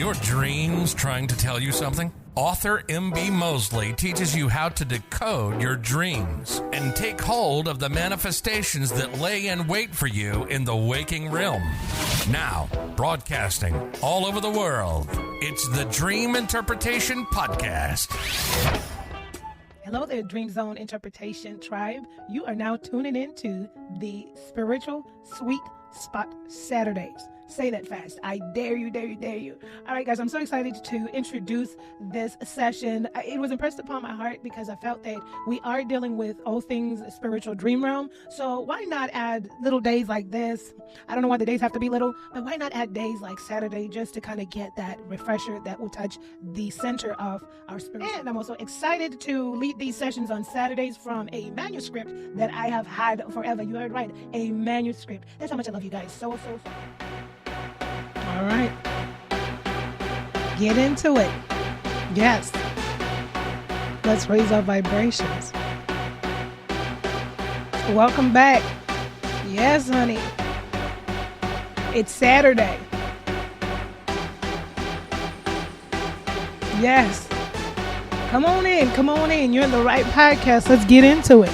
your dreams trying to tell you something? Author M.B. Mosley teaches you how to decode your dreams and take hold of the manifestations that lay in wait for you in the waking realm. Now, broadcasting all over the world, it's the Dream Interpretation Podcast. Hello there, Dream Zone Interpretation Tribe. You are now tuning into the Spiritual Sweet Spot Saturdays. Say that fast. I dare you, dare you, dare you. All right, guys, I'm so excited to introduce this session. It was impressed upon my heart because I felt that we are dealing with all things spiritual dream realm. So why not add little days like this? I don't know why the days have to be little, but why not add days like Saturday just to kind of get that refresher that will touch the center of our spirit. And I'm also excited to lead these sessions on Saturdays from a manuscript that I have had forever. You heard right, a manuscript. That's how much I love you guys. So. All right. Get into it. Yes. Let's raise our vibrations. Welcome back. Yes, honey. It's Saturday. Yes. Come on in. Come on in. You're in the right podcast. Let's get into it.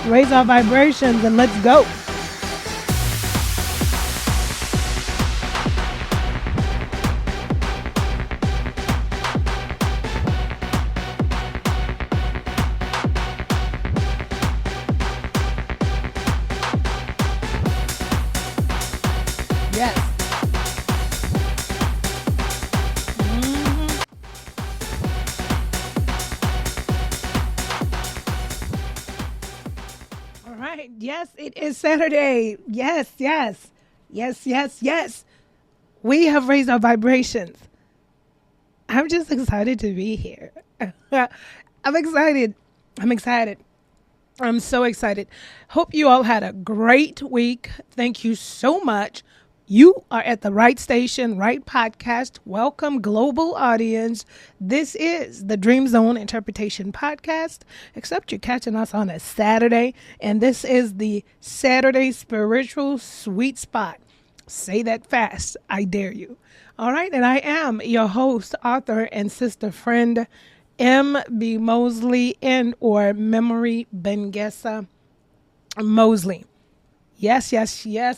Raise our vibrations and let's go. Yes, it is Saturday. Yes. We have raised our vibrations. I'm just excited to be here. I'm excited. I'm so excited. Hope you all had a great week. Thank you so much. You are at the right station, right podcast. Welcome, global audience. This is the Dream Zone Interpretation Podcast, except you're catching us on a Saturday, and this is the Saturday Spiritual Sweet Spot. Say that fast. I dare you. All right, and I am your host, author, and sister friend, M.B. Mosley, or Memory Bengessa Mosley. Yes.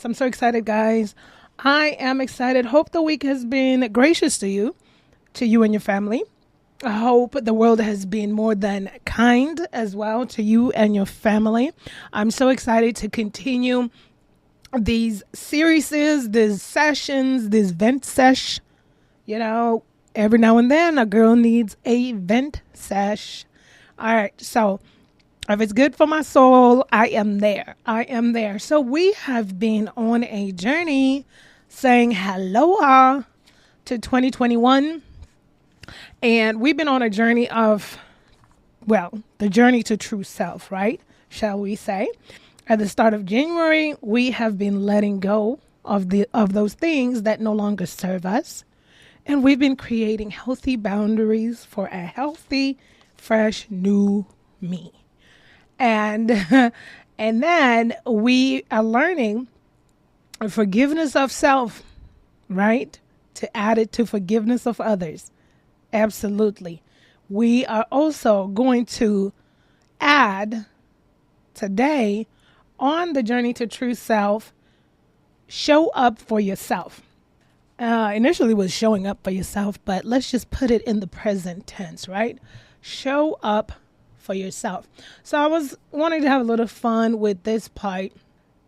I'm so excited, guys. I am excited. Hope the week has been gracious to you and your family. I hope the world has been more than kind as well to you and your family. I'm so excited to continue these series, these sessions, this vent sesh. You know, every now and then a girl needs a vent sesh. All right, so if it's good for my soul, I am there. So we have been on a journey saying hello to 2021. And we've been on a journey of, the journey to true self, right? Shall we say? At the start of January, we have been letting go of those things that no longer serve us. And we've been creating healthy boundaries for a healthy, fresh, new me. And then we are learning forgiveness of self, right? To add it to forgiveness of others. Absolutely. We are also going to add today on the journey to true self, show up for yourself. Initially was showing up for yourself, but let's just put it in the present tense, right? Show up for yourself. So I was wanting to have a little fun with this part,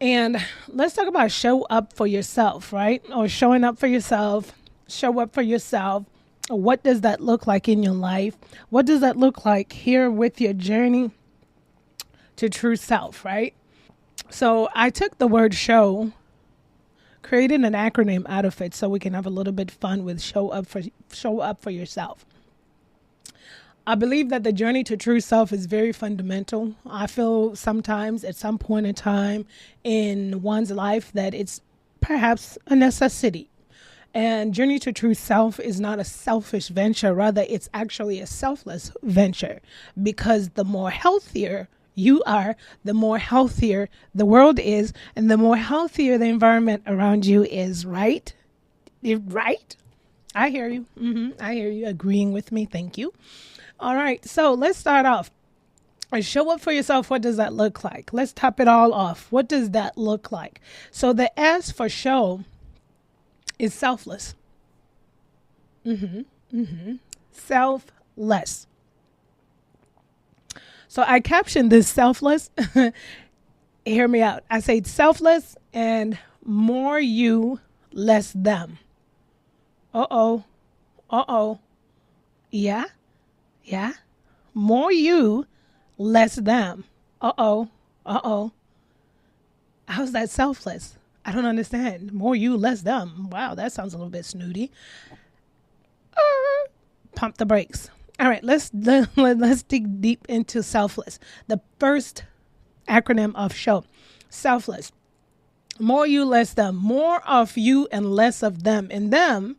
and let's talk about show up for yourself, right? Or showing up for yourself, show up for yourself. What does that look like in your life? What does that look like here with your journey to true self, right? So I took the word show, created an acronym out of it so we can have a little bit fun with show up for yourself. I believe that the journey to true self is very fundamental. I feel sometimes at some point in time in one's life that it's perhaps a necessity. And journey to true self is not a selfish venture. Rather, it's actually a selfless venture, because the more healthier you are, the more healthier the world is, and the more healthier the environment around you is, right? Right? I hear you. I hear you agreeing with me. Thank you. All right. So let's start off. Show up for yourself. What does that look like? Let's top it all off. What does that look like? So the S for show is selfless. Selfless. So I captioned this selfless. Hear me out. I say selfless and more you, less them. Uh-oh. Uh-oh. Yeah. Yeah. More you, less them. Uh-oh. Uh-oh. How's that selfless? I don't understand. More you, less them. Wow, that sounds a little bit snooty. Pump the brakes. All right, let's dig deep into selfless. The first acronym of show. Selfless. More you, less them. More of you and less of them. And them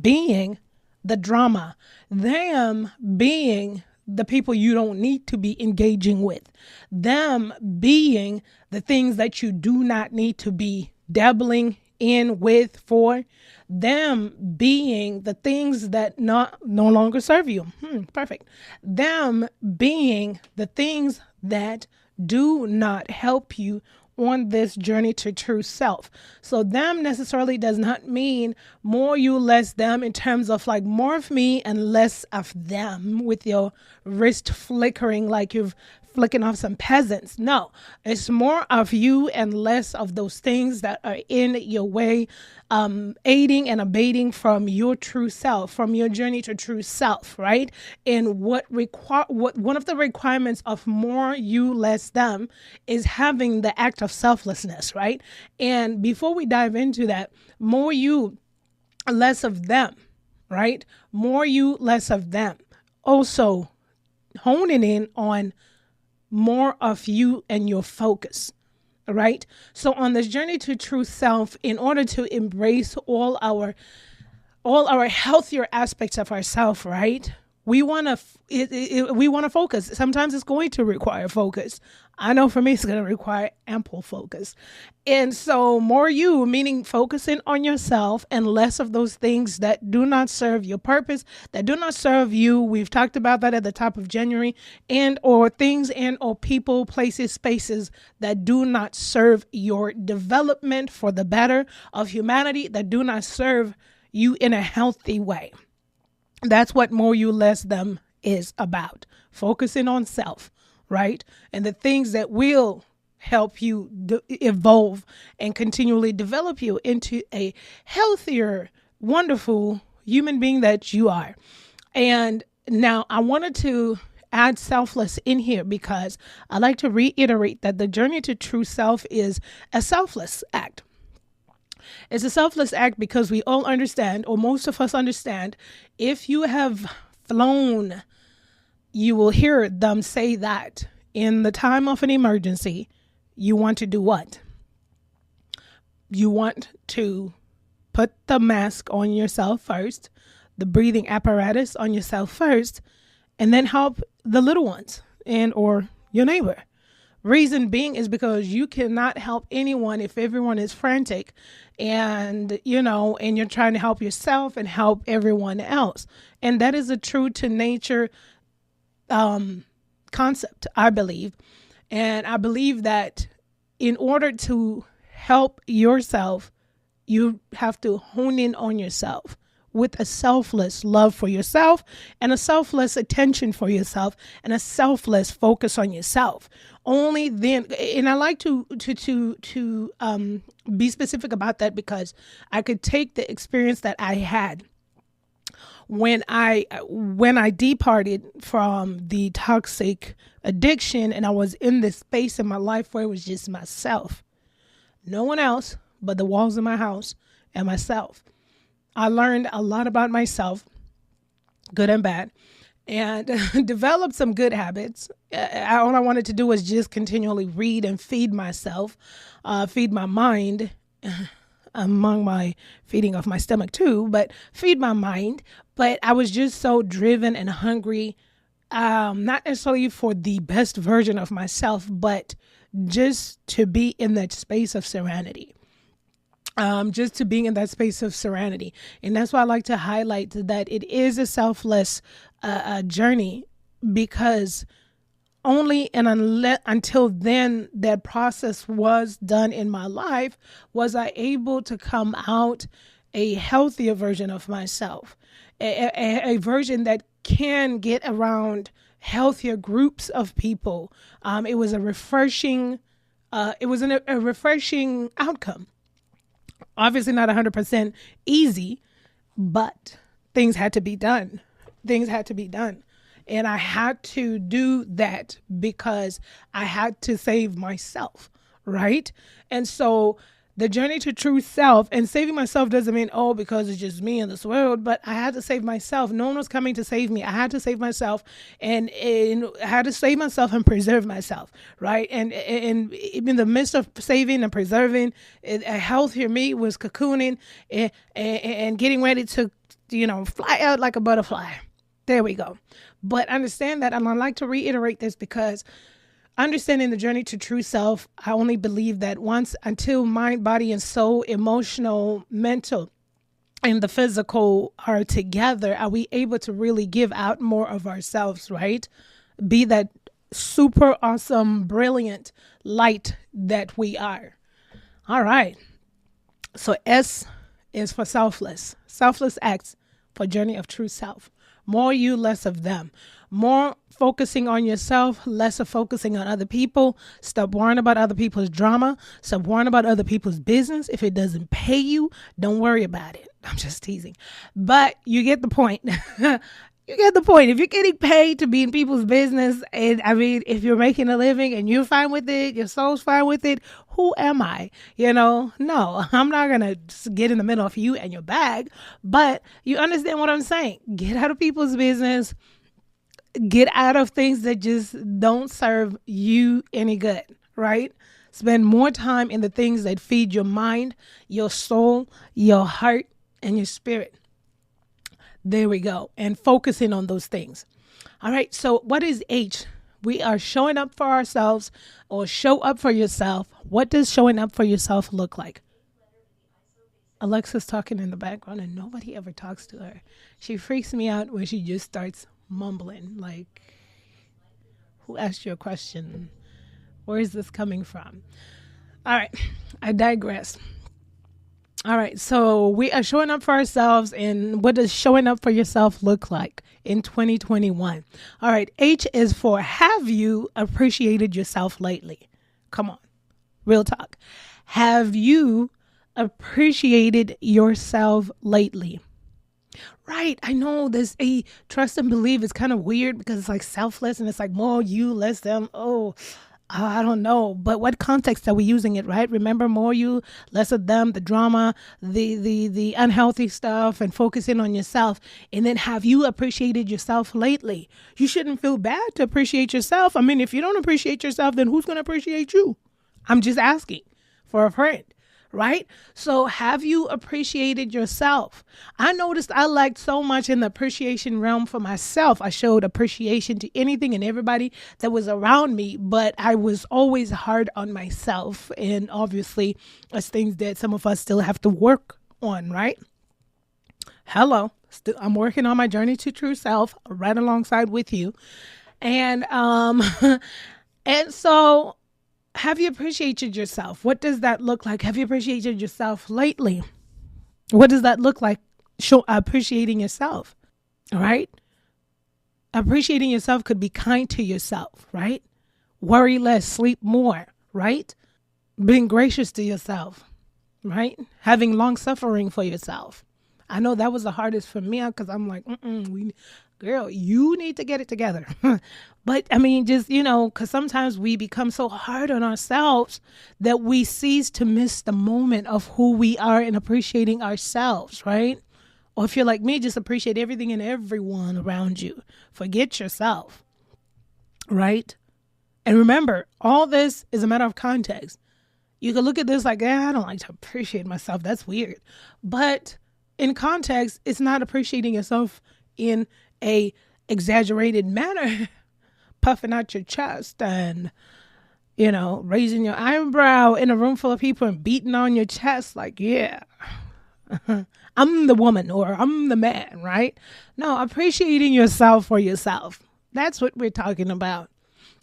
being the drama. Them being the people you don't need to be engaging with. Them being the things that you do not need to be dabbling in with for. Them being the things that no longer serve you. Perfect. Them being the things that do not help you on this journey to true self. So them necessarily does not mean more you, less them in terms of like more of me and less of them with your wrist flickering like you've flicking off some peasants. No, it's more of you and less of those things that are in your way, aiding and abating from your true self, from your journey to true self, right? And what one of the requirements of more you, less them is having the act of selflessness, right? And before we dive into that, more you, less of them, right? More you, less of them. Also honing in on more of you and your focus, right? So on this journey to true self, in order to embrace all our healthier aspects of ourself, right? We want to focus. Sometimes it's going to require focus. I know for me, it's going to require ample focus. And so more you, meaning focusing on yourself and less of those things that do not serve your purpose, that do not serve you. We've talked about that at the top of January, and or things and or people, places, spaces that do not serve your development for the better of humanity, that do not serve you in a healthy way. That's what more you, less them is about. Focusing on self, right? And the things that will help you evolve and continually develop you into a healthier, wonderful human being that you are. And now I wanted to add selfless in here because I like to reiterate that the journey to true self is a selfless act. It's a selfless act because we all understand, or most of us understand, if you have flown, you will hear them say that in the time of an emergency, you want to do what? You want to put the mask on yourself first, the breathing apparatus on yourself first, and then help the little ones and or your neighbor. Reason being is because you cannot help anyone if everyone is frantic and, and you're trying to help yourself and help everyone else. And that is a true to nature concept, I believe. And I believe that in order to help yourself, you have to hone in on yourself with a selfless love for yourself and a selfless attention for yourself and a selfless focus on yourself. Only then, and I like to be specific about that because I could take the experience that I had when I departed from the toxic addiction and I was in this space in my life where it was just myself, no one else but the walls of my house and myself. I learned a lot about myself, good and bad, and developed some good habits. All I wanted to do was just continually read and feed myself, feed my mind, among my feeding of my stomach too, but feed my mind. But I was just so driven and hungry, not necessarily for the best version of myself, but just to be in that space of serenity. just to being in that space of serenity. And that's why I like to highlight that it is a selfless journey, because only and until then that process was done in my life was I able to come out a healthier version of myself, a version that can get around healthier groups of people. It was a refreshing outcome. Obviously not 100% easy, but things had to be done. And I had to do that because I had to save myself, right? And so the journey to true self, and saving myself doesn't mean, because it's just me in this world, but I had to save myself. No one was coming to save me. I had to save myself, and I had to save myself and preserve myself, right? And in the midst of saving and preserving, a healthier me was cocooning and getting ready to, fly out like a butterfly. There we go. But understand that, and I like to reiterate this because understanding the journey to true self, I only believe that until mind, body, and soul, emotional, mental, and the physical are together, are we able to really give out more of ourselves, right? Be that super awesome, brilliant light that we are. All right. So S is for selfless. Selfless acts for journey of true self. More you, less of them. More focusing on yourself, less of focusing on other people. Stop worrying about other people's drama. Stop worrying about other people's business. If it doesn't pay you, don't worry about it. I'm just teasing. But you get the point. You get the point. If you're getting paid to be in people's business, and if you're making a living and you're fine with it, your soul's fine with it, who am I? No, I'm not going to get in the middle of you and your bag, but you understand what I'm saying. Get out of people's business. Get out of things that just don't serve you any good, right? Spend more time in the things that feed your mind, your soul, your heart, and your spirit. There we go. And focusing on those things. All right. So what is H? We are showing up for ourselves, or show up for yourself. What does showing up for yourself look like? Alexa's talking in the background and nobody ever talks to her. She freaks me out when she just starts mumbling. Like, who asked you a question? Where is this coming from? All right. I digress. All right, so we are showing up for ourselves, and what does showing up for yourself look like in 2021? All right, H is for, have you appreciated yourself lately? Come on, real talk. Have you appreciated yourself lately? Right, I know this a trust and believe is kind of weird because it's like selfless and it's like more you, less them. I don't know, but what context are we using it, right? Remember, more you, less of them, the drama, the unhealthy stuff, and focusing on yourself. And then, have you appreciated yourself lately? You shouldn't feel bad to appreciate yourself. I mean, if you don't appreciate yourself, then who's going to appreciate you? I'm just asking for a friend. Right? So have you appreciated yourself? I noticed I liked so much in the appreciation realm for myself. I showed appreciation to anything and everybody that was around me, but I was always hard on myself. And obviously, that's things that some of us still have to work on, right? Hello. I'm working on my journey to true self right alongside with you. And, and so, have you appreciated yourself? What does that look like? Have you appreciated yourself lately? What does that look like? Appreciating yourself, right? Appreciating yourself could be kind to yourself, right? Worry less, sleep more, right? Being gracious to yourself, right? Having long suffering for yourself. I know that was the hardest for me because I'm like, girl, you need to get it together. But I mean, just, because sometimes we become so hard on ourselves that we cease to miss the moment of who we are and appreciating ourselves, right? Or if you're like me, just appreciate everything and everyone around you. Forget yourself, right? And remember, all this is a matter of context. You can look at this like, I don't like to appreciate myself. That's weird. But in context, it's not appreciating yourself in a exaggerated manner, puffing out your chest and raising your eyebrow in a room full of people and beating on your chest like, yeah, I'm the woman or I'm the man, right? No, appreciating yourself for yourself. That's what we're talking about.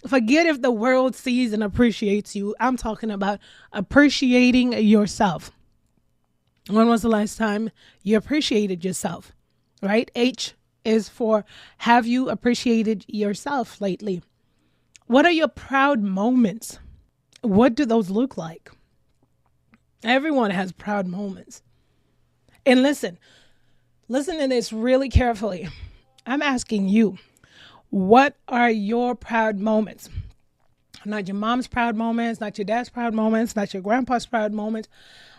Forget if the world sees and appreciates you. I'm talking about appreciating yourself. When was the last time you appreciated yourself, right? H is for, have you appreciated yourself lately? What are your proud moments? What do those look like? Everyone has proud moments. And listen to this really carefully. I'm asking you, what are your proud moments? Not your mom's proud moments, not your dad's proud moments, not your grandpa's proud moments,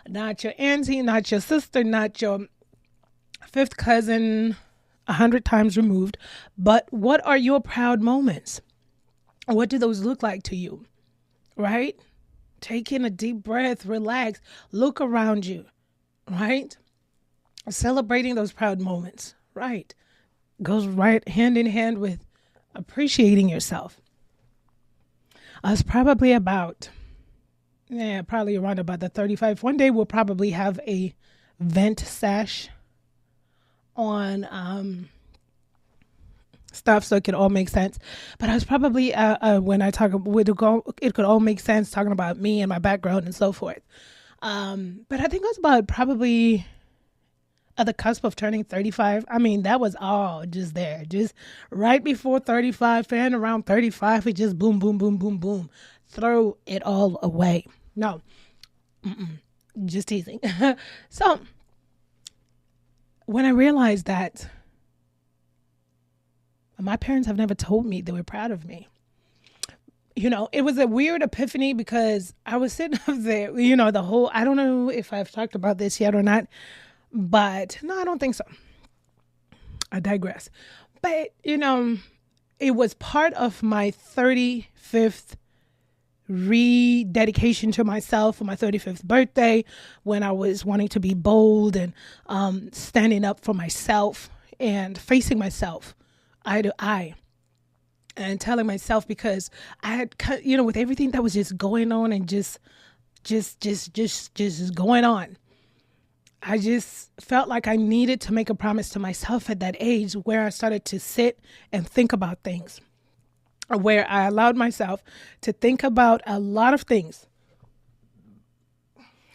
not your auntie, not your sister, not your fifth cousin 100 times removed. But what are your proud moments? What do those look like to you? Right? Take in a deep breath, relax, look around you, right? Celebrating those proud moments, right? Goes right hand in hand with appreciating yourself. It's probably about, probably around about the 35. One day we'll probably have a vent sash on stuff so it could all make sense. But I was probably, when I talk, it could all make sense talking about me and my background and so forth. But I think I was about probably at the cusp of turning 35. I mean, that was all just there. Just right before 35, and around 35, it just boom, boom, boom, boom, boom. Throw it all away. No, just teasing. So when I realized that my parents have never told me they were proud of me, it was a weird epiphany because I was sitting up there, the whole, I don't know if I've talked about this yet or not, but no, I don't think so. I digress. But, it was part of my 35th rededication to myself for my 35th birthday when I was wanting to be bold and standing up for myself and facing myself eye to eye and telling myself, because I had, with everything that was just going on and just going on, I just felt like I needed to make a promise to myself at that age where I started to sit and think about things, where I allowed myself to think about a lot of things.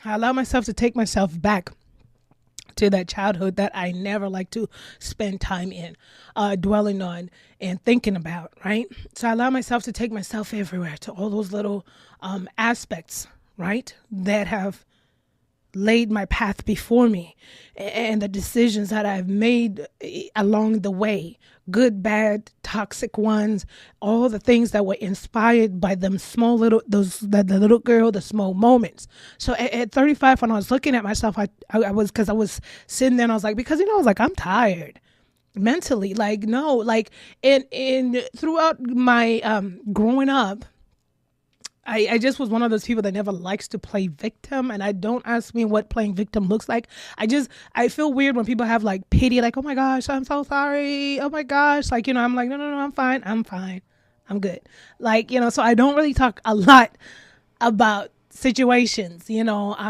I allowed myself to take myself back to that childhood that I never like to spend time in, dwelling on and thinking about, right? So I allow myself to take myself everywhere, to all those little aspects, right, that have laid my path before me, and the decisions that I've made along the way, good, bad, toxic ones, all the things that were inspired by them small little, the little girl, the small moments. So at 35, when I was looking at myself, I was sitting there and I was like, because, I was like, I'm tired mentally. Like, no, like in throughout my growing up, I just was one of those people that never likes to play victim, and I don't ask me what playing victim looks like. I feel weird when people have like pity, like, oh my gosh, I'm so sorry. Oh my gosh. Like, I'm like, no, I'm fine. I'm good. Like, so I don't really talk a lot about situations,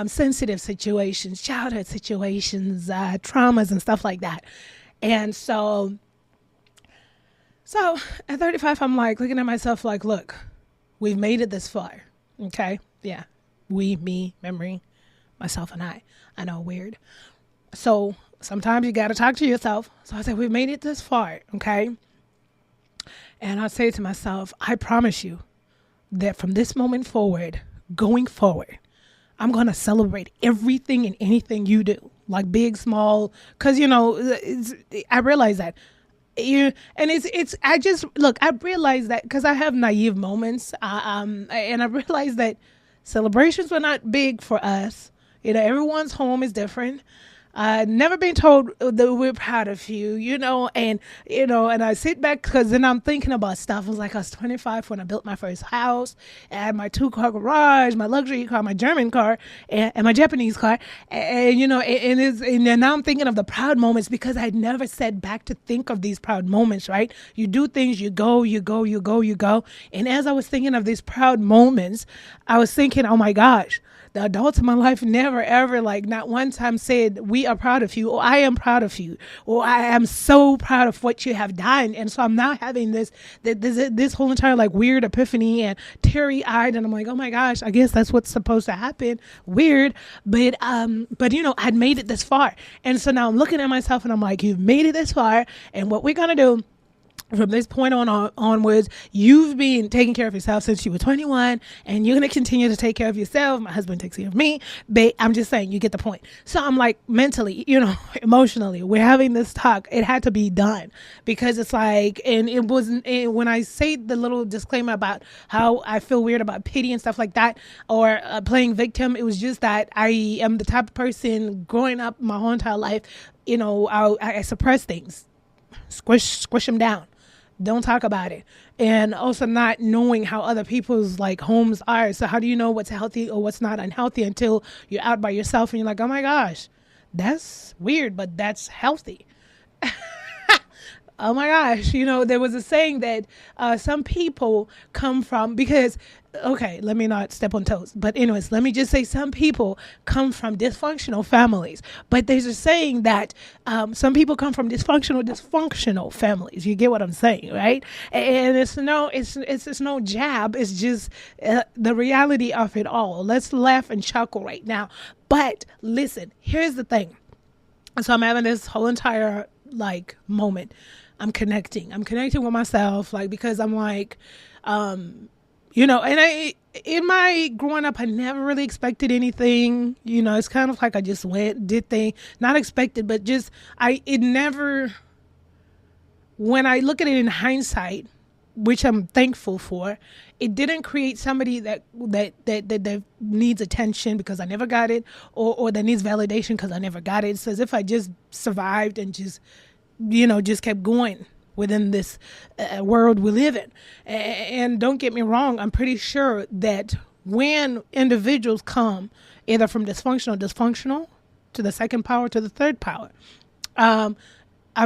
sensitive situations, childhood situations, traumas and stuff like that. And so at 35, I'm like looking at myself like, look, we've made it this far. Okay. Yeah. We, me, memory, myself and I. I know, weird. So sometimes you got to talk to yourself. So I said, we've made it this far. Okay. And I say to myself, I promise you that from this moment forward, going forward, I'm going to celebrate everything and anything you do, like big, small, because, I realize that. I realized that because I have naive moments, and I realized that celebrations were not big for us. Everyone's home is different. Never been told that we're proud of you, and I sit back because then I'm thinking about stuff. I was like, I was 25 when I built my first house. I had my 2-car garage, my luxury car, my German car, and my Japanese car, and now I'm thinking of the proud moments because I'd never sat back to think of these proud moments. Right? You do things, you go, and as I was thinking of these proud moments, I was thinking, oh my gosh. The adults in my life never, ever, not one time said, we are proud of you, or I am proud of you, or I am so proud of what you have done. And so I'm now having this whole entire weird epiphany and teary-eyed, and I'm like, oh my gosh, I guess that's what's supposed to happen. Weird. But I'd made it this far. And so now I'm looking at myself and I'm like, you've made it this far. And what we're going to do from this point onwards, you've been taking care of yourself since you were 21, and you're going to continue to take care of yourself. My husband takes care of me, but I'm just saying, you get the point. So I'm like, mentally, emotionally, we're having this talk. It had to be done because it's like, and it wasn't, and when I say the little disclaimer about how I feel weird about pity and stuff like that, or playing victim, it was just that I am the type of person growing up my whole entire life, I suppress things, squish them down. Don't talk about it. And also not knowing how other people's homes are. So how do you know what's healthy or what's not unhealthy until you're out by yourself and you're like, oh my gosh, that's weird, but that's healthy. Oh my gosh, there was a saying that some people come from, because, okay, let me not step on toes. But anyways, let me just say some people come from dysfunctional families. But there's a saying that some people come from dysfunctional families. You get what I'm saying, right? And it's no jab. It's just the reality of it all. Let's laugh and chuckle right now. But listen, here's the thing. So I'm having this whole entire moment. I'm connecting with myself, because I'm and in my growing up, I never really expected anything. It's kind of I just did things, not expected, but just, when I look at it in hindsight, which I'm thankful for, it didn't create somebody that needs attention because I never got it, or that needs validation because I never got it. It's as if I just survived and just kept going within this world we live in. And don't get me wrong, I'm pretty sure that when individuals come either from dysfunctional to the second power to the third power, I'm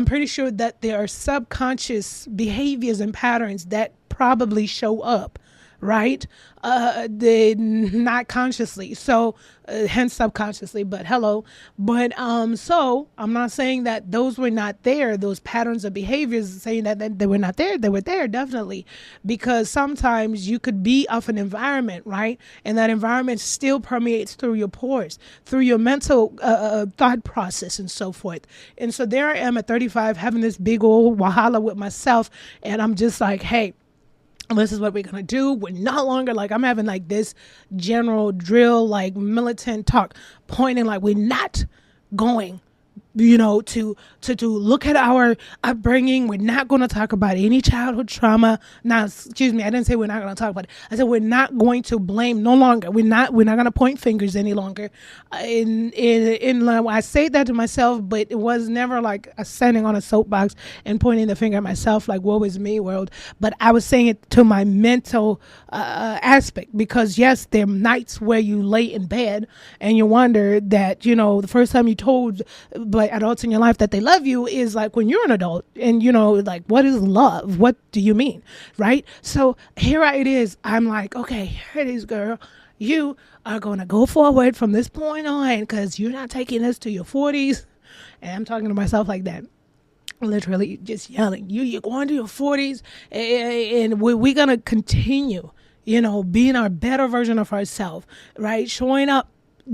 pretty sure that there are subconscious behaviors and patterns that probably show up, right? They not consciously, so hence subconsciously, but hello. But so I'm not saying that those were not there, those patterns of behaviors, saying that they were not there. They were there, definitely, because sometimes you could be of an environment, right? And that environment still permeates through your pores, through your mental thought process and so forth. And so there I am at 35 having this big old wahala with myself, and I'm just like, hey, this is what we're going to do. We're no longer I'm having this general drill, militant talk, pointing we're not going, to look at our upbringing. We're not going to talk about any childhood trauma. Now, excuse me, I didn't say we're not going to talk about it. I said we're not going to blame no longer. We're not going to point fingers any longer. I say that to myself, but it was never standing on a soapbox and pointing the finger at myself woe is me world. But I was saying it to my mental aspect, because yes, there are nights where you lay in bed and you wonder that, the first time you told adults in your life that they love you is when you're an adult, and what is love? What do you mean? Right? So here it is. I'm okay, here it is, girl. You are going to go forward from this point on, because you're not taking this to your 40s. And I'm talking to myself like that, literally just yelling, you're going to your 40s, and we're going to continue, being our better version of ourselves, right? Showing up,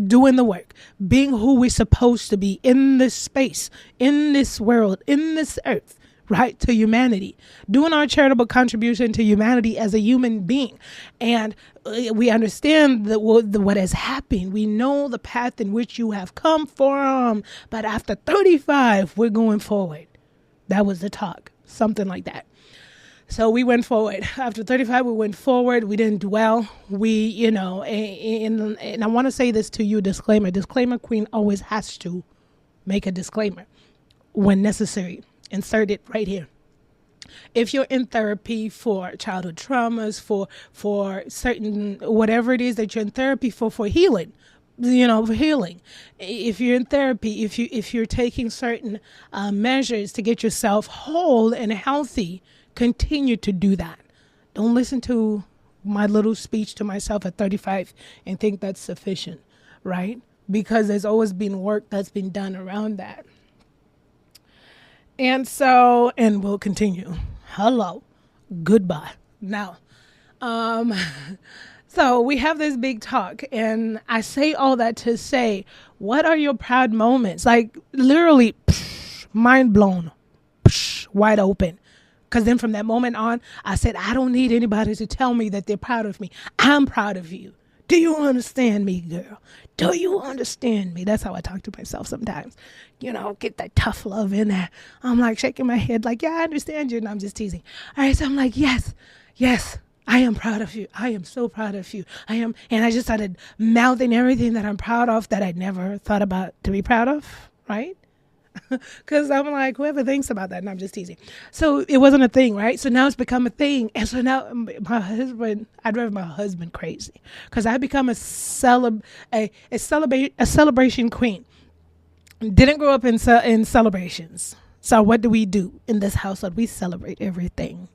doing the work, being who we're supposed to be in this space, in this world, in this earth, right, to humanity, doing our charitable contribution to humanity as a human being. And we understand that what has happened. We know the path in which you have come from, but after 35, we're going forward. That was the talk, something like that. So we went forward. After 35, we went forward. We didn't dwell. And I want to say this to you, disclaimer queen always has to make a disclaimer when necessary. Insert it right here. If you're in therapy for childhood traumas, for certain, whatever it is that you're in therapy for healing, for healing. If you're in therapy, if you're taking certain measures to get yourself whole and healthy, continue to do that. Don't listen to my little speech to myself at 35 and think that's sufficient, right? Because there's always been work that's been done around that. And we'll continue. Hello. Goodbye. Now, so we have this big talk, and I say all that to say, what are your proud moments? Like literally, mind blown, wide open. Because then from that moment on, I said, I don't need anybody to tell me that they're proud of me. I'm proud of you. Do you understand me, girl? Do you understand me? That's how I talk to myself sometimes. Get that tough love in there. I'm like shaking my head like, yeah, I understand you. And I'm just teasing. All right, so I'm like, yes, I am proud of you. I am so proud of you. I am. And I just started mouthing everything that I'm proud of that I never thought about to be proud of, right? Because I'm like, whoever thinks about that, and I'm just teasing. So it wasn't a thing, right? So now it's become a thing. And so now I drive my husband crazy because I become a celebration queen. Didn't grow up in celebrations. So what do we do in this household? We celebrate everything.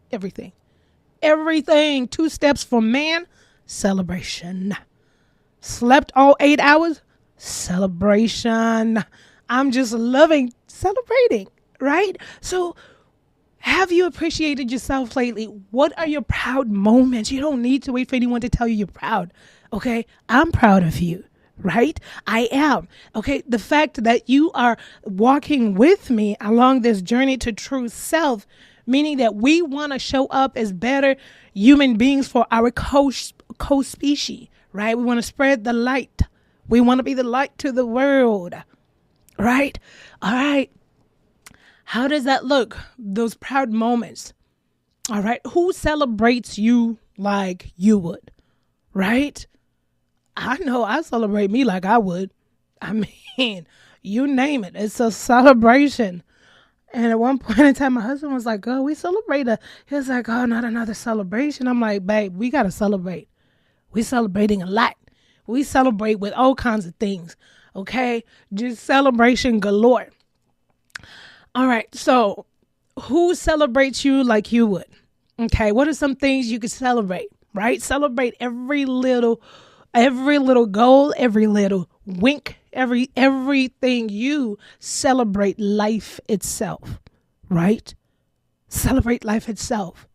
2 steps for man, celebration. Slept all 8 hours, celebration. I'm just loving celebrating, right? So have you appreciated yourself lately? What are your proud moments? You don't need to wait for anyone to tell you you're proud, okay? I'm proud of you, right? I am, okay? The fact that you are walking with me along this journey to true self, meaning that we want to show up as better human beings for our co-species, right? We want to spread the light. We want to be the light to the world. Right? All right. How does that look? Those proud moments. All right. Who celebrates you like you would? Right? I know I celebrate me like I would. I mean, you name it. It's a celebration. And at one point in time, my husband was like, oh, we celebrate. He was like, oh, not another celebration. I'm like, babe, we got to celebrate. We're celebrating a lot. We celebrate with all kinds of things. Okay, just celebration galore. All right, so who celebrates you like you would? Okay, what are some things you could celebrate, right? Celebrate every little goal, every little wink, everything. You celebrate life itself, right? Celebrate life itself,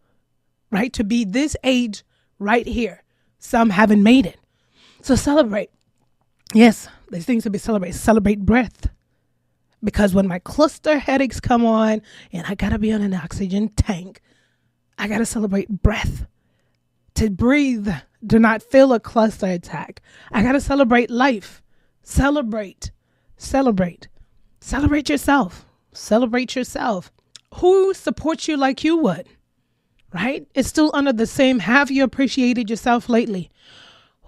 right? To be this age right here. Some haven't made it. So celebrate. Yes, there's things to be celebrated. Celebrate breath. Because when my cluster headaches come on and I got to be on an oxygen tank, I got to celebrate breath. To breathe, do not feel a cluster attack. I got to celebrate life. Celebrate yourself. Celebrate yourself. Who supports you like you would? Right? It's still under the same, have you appreciated yourself lately?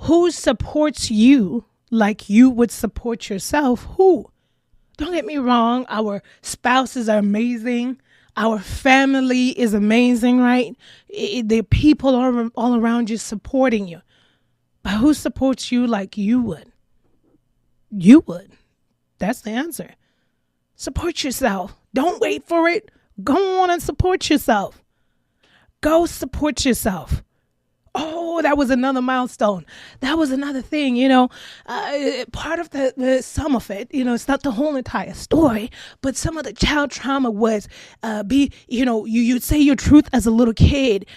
Who supports you like you would support yourself? Who? Don't get me wrong. Our spouses are amazing. Our family is amazing, right? The people are all around you supporting you. But who supports you like you would? You would. That's the answer. Support yourself. Don't wait for it. Go on and support yourself. Go support yourself. Oh, that was another milestone. That was another thing, part of some of it, it's not the whole entire story, but some of the child trauma was, you'd say your truth as a little kid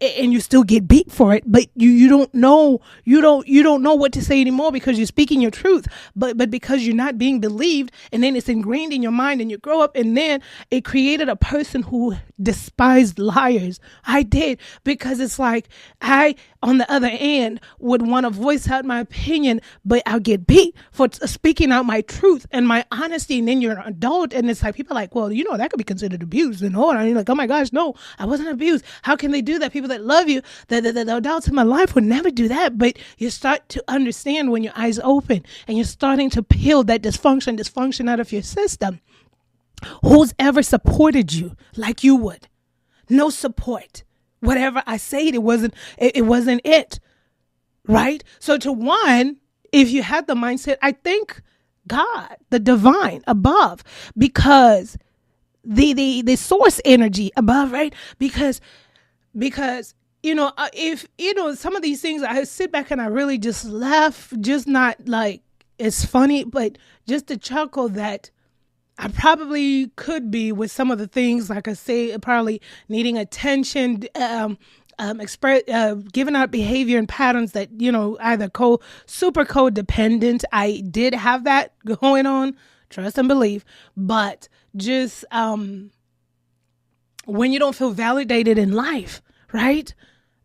and you still get beat for it, but you don't know what to say anymore because you're speaking your truth, but because you're not being believed, and then it's ingrained in your mind and you grow up, and then it created a person who despised liars. I did, because it's like, I, on the other end, would want to voice out my opinion, but I'll get beat for speaking out my truth and my honesty. And then you're an adult, and it's like, people are like, well, that could be considered abuse. And you're like, oh my gosh, no, I wasn't abused. How can they do that? that people that love you, the adults in my life would never do that. But you start to understand when your eyes open and you're starting to peel that dysfunction out of your system. Who's ever supported you like you would? No support. Whatever I said, it wasn't it. Right? So to one, if you had the mindset, I thank God, the divine above, because the source energy above, right? Because if some of these things, I sit back and I really just laugh, just not like it's funny, but just to chuckle that I probably could be with some of the things, like I say, probably needing attention, giving out behavior and patterns that, either super codependent. I did have that going on, trust and believe, but just when you don't feel validated in life, right?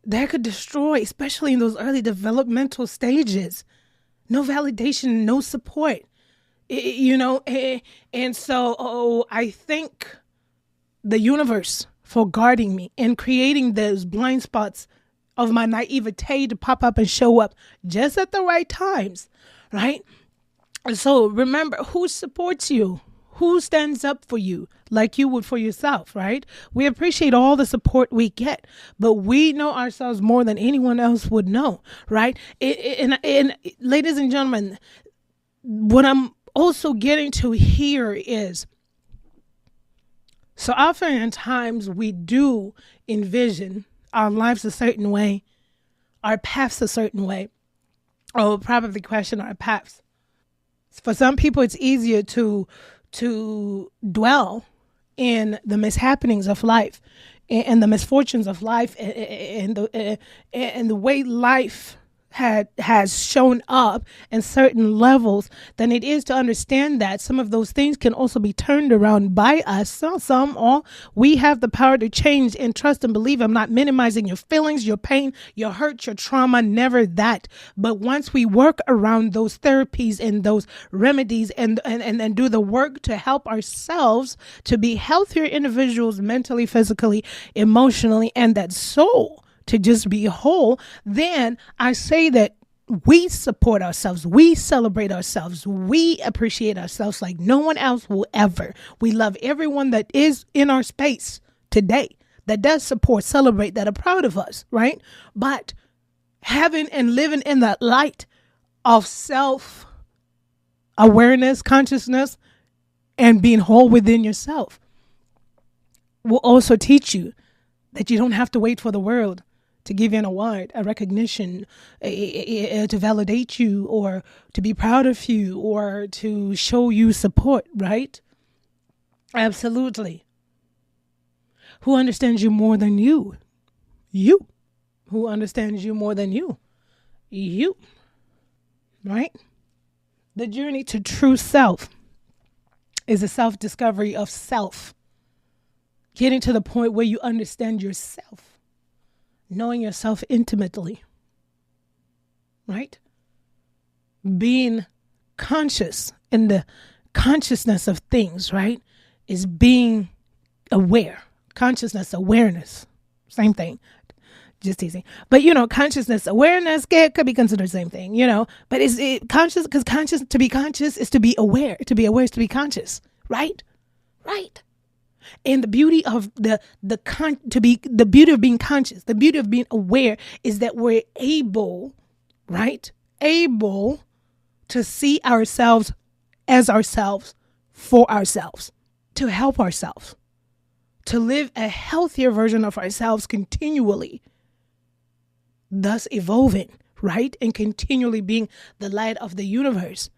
That could destroy, especially in those early developmental stages. No validation, no support. And so I thank the universe for guarding me and creating those blind spots of my naivete to pop up and show up just at the right times, right? And so remember, who supports you? Who stands up for you like you would for yourself, right? We appreciate all the support we get, but we know ourselves more than anyone else would know, right? And ladies and gentlemen, what I'm also getting to here is, so often in times we do envision our lives a certain way, our paths a certain way, or probably question our paths. For some people, it's easier to dwell in the mishappenings of life and the misfortunes of life and the way life has shown up in certain levels than it is to understand that some of those things can also be turned around by us. Some all. We have the power to change and trust and believe. I'm not minimizing your feelings, your pain, your hurt, your trauma, never that. But once we work around those therapies and those remedies and do the work to help ourselves to be healthier individuals mentally, physically, emotionally, and that soul to just be whole, then I say that we support ourselves, we celebrate ourselves, we appreciate ourselves like no one else will ever. We love everyone that is in our space today, that does support, celebrate, that are proud of us, right? But having and living in that light of self-awareness, consciousness, and being whole within yourself will also teach you that you don't have to wait for the world to give you an award, a recognition, to validate you or to be proud of you or to show you support, right? Absolutely. Who understands you more than you? You. Who understands you more than you? You. Right? The journey to true self is a self-discovery of self. Getting to the point where you understand yourself. Knowing yourself intimately, right? Being conscious in the consciousness of things, right? Is being aware. Consciousness, awareness, same thing. Just teasing. But, consciousness, awareness could be considered the same thing, But it's conscious, because to be conscious is to be aware. To be aware is to be conscious, right? Right. And the beauty of the beauty of being conscious, the beauty of being aware is that we're able, right? Able to see ourselves as ourselves, for ourselves, to help ourselves, to live a healthier version of ourselves continually, thus evolving, right? And continually being the light of the universe.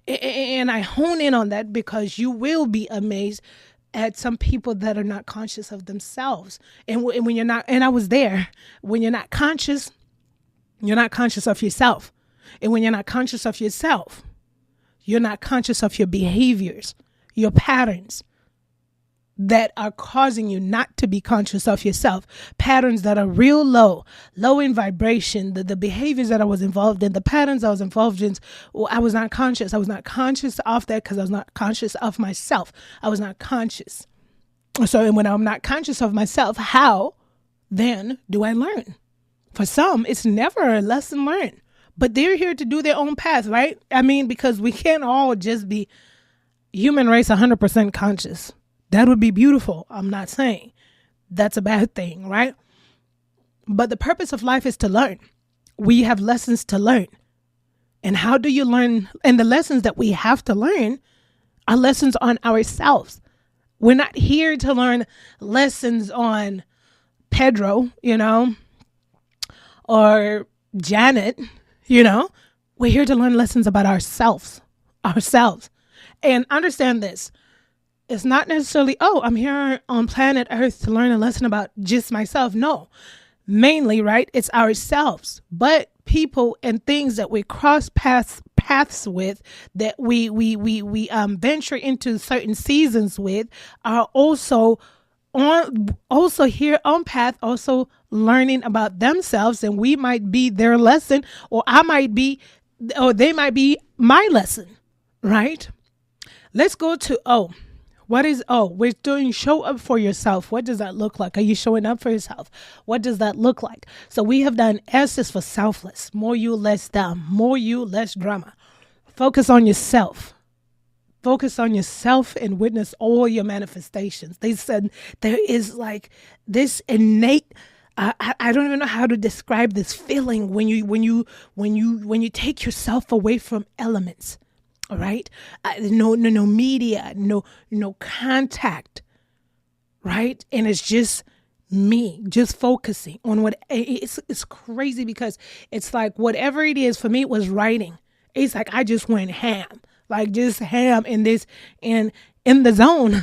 And I hone in on that because you will be amazed at some people that are not conscious of themselves. And when you're not, and I was there, when you're not conscious of yourself. And when you're not conscious of yourself, you're not conscious of your behaviors, your patterns that are causing you not to be conscious of yourself. Patterns that are real low in vibration, the behaviors that I was involved in, the patterns I was involved in, I was not conscious. I was not conscious of that because I was not conscious of myself. I was not conscious. So when I'm not conscious of myself, how then do I learn? For some, it's never a lesson learned, but they're here to do their own path, right? I mean, because we can't all just be human race 100% conscious. That would be beautiful. I'm not saying that's a bad thing, right? But the purpose of life is to learn. We have lessons to learn. And how do you learn? And the lessons that we have to learn are lessons on ourselves. We're not here to learn lessons on Pedro, or Janet, We're here to learn lessons about ourselves. And understand this. It's not necessarily, I'm here on planet Earth to learn a lesson about just myself. No, mainly, right? It's ourselves. But people and things that we cross paths with, that we venture into certain seasons with, are also here on path, also learning about themselves, and we might be their lesson, or they might be my lesson, right? Let's go to O. What is O? We're doing show up for yourself. What does that look like? Are you showing up for yourself? What does that look like? So we have done S is for selfless. More you, less them. More you, less drama. Focus on yourself. Focus on yourself and witness all your manifestations. They said there is like this innate, I don't even know how to describe this feeling when you take yourself away from elements. All right. No media, no contact. Right. And it's just me, just focusing on what it's crazy, because it's like whatever it is for me, it was writing. It's like I just went ham, like just ham in this in the zone.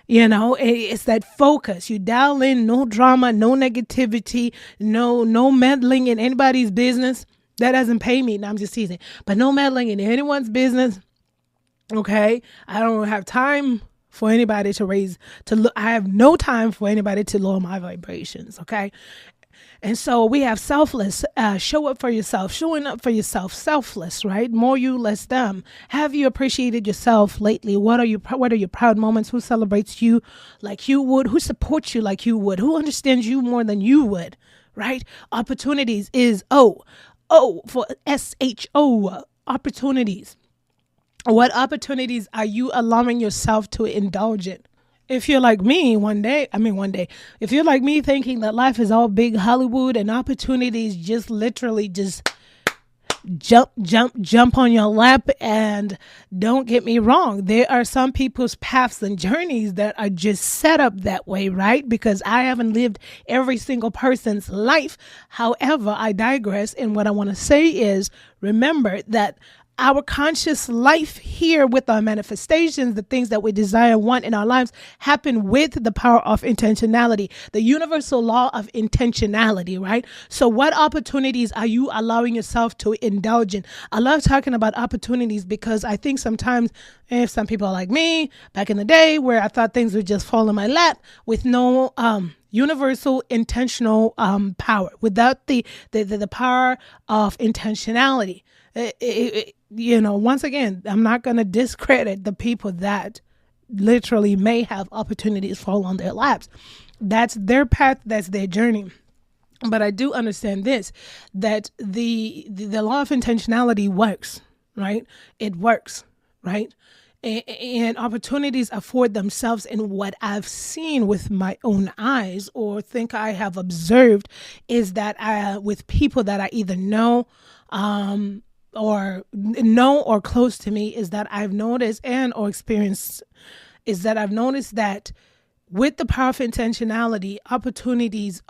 It's that focus. You dial in, no drama, no negativity, no meddling in anybody's business. That doesn't pay me. No, I'm just teasing. But no meddling in anyone's business. Okay. I don't have time for anybody I have no time for anybody to lower my vibrations. Okay. And so we have selfless, show up for yourself, showing up for yourself, selfless, right? More you, less them. Have you appreciated yourself lately? What are your proud moments? Who celebrates you like you would? Who supports you like you would? Who understands you more than you would, right? Opportunities is O for SHO, opportunities. What opportunities are you allowing yourself to indulge in? If you're like me if you're like me thinking that life is all big Hollywood and opportunities just literally just jump on your lap, and don't get me wrong, there are some people's paths and journeys that are just set up that way, right? Because I haven't lived every single person's life. However, I digress. And what I want to say is, remember that our conscious life here with our manifestations, the things that we desire and want in our lives, happen with the power of intentionality, the universal law of intentionality, right? So what opportunities are you allowing yourself to indulge in? I love talking about opportunities because I think sometimes, if some people are like me back in the day, where I thought things would just fall in my lap with no universal intentional power, without the power of intentionality. Once again, I'm not going to discredit the people that literally may have opportunities fall on their laps. That's their path. That's their journey. But I do understand this, that the law of intentionality works, right? It works, right? And opportunities afford themselves. And what I've seen with my own eyes, or think I have observed, is that with people that I either know, or close to me, is that I've noticed or experienced, is that I've noticed that with the power of intentionality, opportunities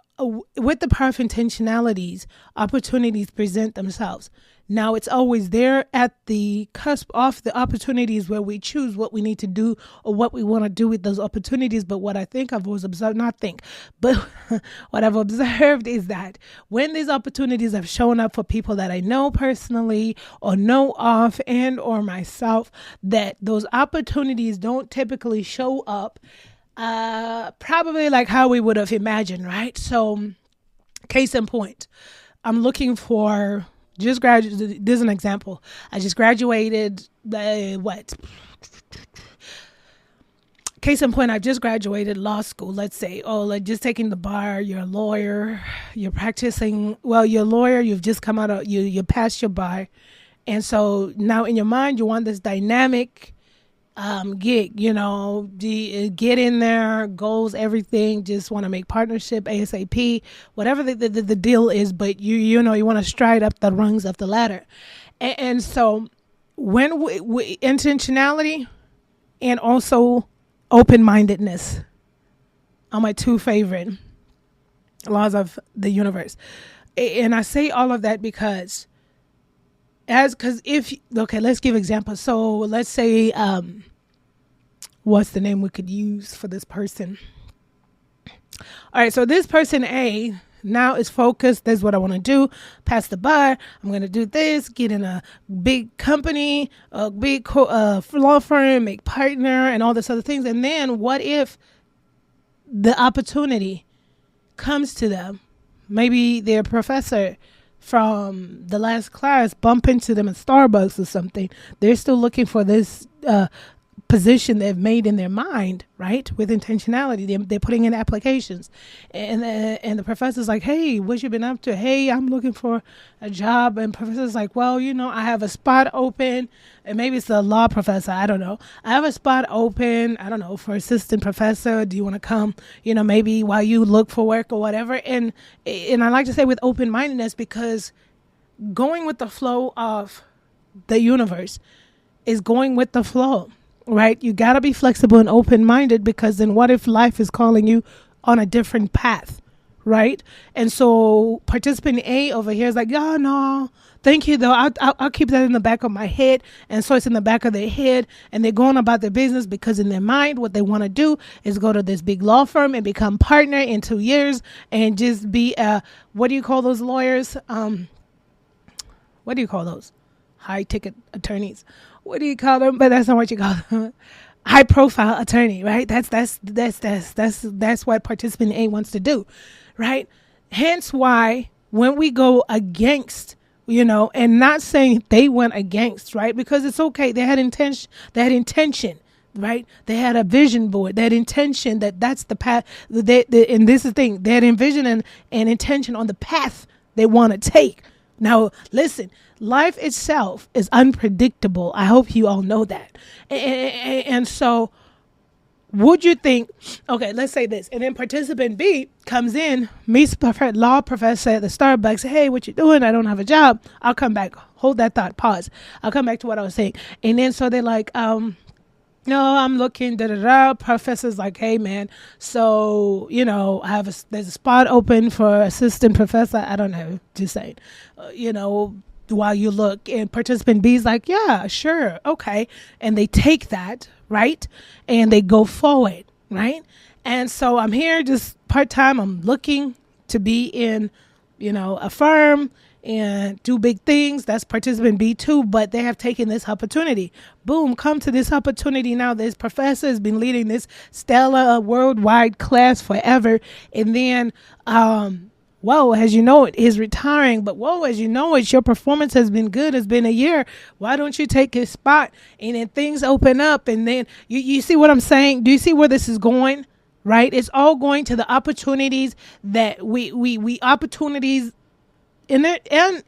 present themselves. Now, it's always there at the cusp of the opportunities where we choose what we need to do or what we want to do with those opportunities. But what I think I've always observed, what I've observed is that when these opportunities have shown up for people that I know personally or know of, and or myself, that those opportunities don't typically show up probably like how we would have imagined, right? So case in point, I'm looking for this is an example. I just graduated, case in point, I just graduated law school, let's say, like just taking the bar, you're a lawyer, you're practicing, well, you're a lawyer, you've just come out of, you passed your bar. And so now in your mind, you want this dynamic gig, get in there, goals, everything, just want to make partnership, ASAP, whatever the deal is, but you want to stride up the rungs of the ladder. And so when we intentionality and also open-mindedness are my two favorite laws of the universe. And I say all of that because let's give examples. So let's say, what's the name we could use for this person? All right. So this person A now is focused. This is what I want to do. Pass the bar. I'm going to do this, get in a big company, a big law firm, make partner and all this other things. And then what if the opportunity comes to them? Maybe their professor from the last class bump into them at Starbucks or something. They're still looking for this position they've made in their mind, right? With intentionality, they're putting in applications, and the professor's like, "Hey, what you been up to?" "Hey, I'm looking for a job." And professor's like, "Well, I have a spot open," and maybe it's the law professor. I don't know. "I have a spot open. I don't know, for assistant professor. Do you want to come? Maybe while you look for work or whatever." And I like to say with open-mindedness, because going with the flow of the universe is going with the flow. Right? You got to be flexible and open-minded, because then what if life is calling you on a different path? Right? And so participant A over here is like, "Oh, no, thank you, though. I'll keep that in the back of my head." And so it's in the back of their head, and they're going about their business, because in their mind, what they want to do is go to this big law firm and become partner in 2 years and just be what do you call those lawyers? What do you call those? High ticket attorneys. What do you call them? But that's not what you call them. High profile attorney, right? That's what participant A wants to do, right? Hence why when we go against, and not saying they went against, right? Because it's okay. They had intention, right? They had a vision board, that intention, that's the path. And this is the thing, they had envision and intention on the path they want to take. Now, listen, life itself is unpredictable. I hope you all know that. And so would you think, okay, let's say this, and then participant B comes in, meets law professor at the Starbucks, "Hey, what you doing? I don't have a job." I'll come back. Hold that thought. Pause. I'll come back to what I was saying. And then so they're like, "No, I'm looking, Professor's like, "Hey, man, so, there's a spot open for assistant professor." I don't know, just saying, while you look. And participant B is like, "Yeah, sure, okay." And they take that, right? And they go forward, right? And so I'm here just part-time. I'm looking to be in, a firm and do big things. That's participant B2, but they have taken this opportunity. Boom, come to this opportunity now. This professor has been leading this stellar worldwide class forever. And then, as you know it, is retiring. But as you know it, your performance has been good. It's been a year. Why don't you take his spot? And then things open up. And then you see what I'm saying? Do you see where this is going? Right? It's all going to the opportunities that we opportunities in it, and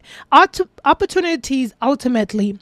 opportunities ultimately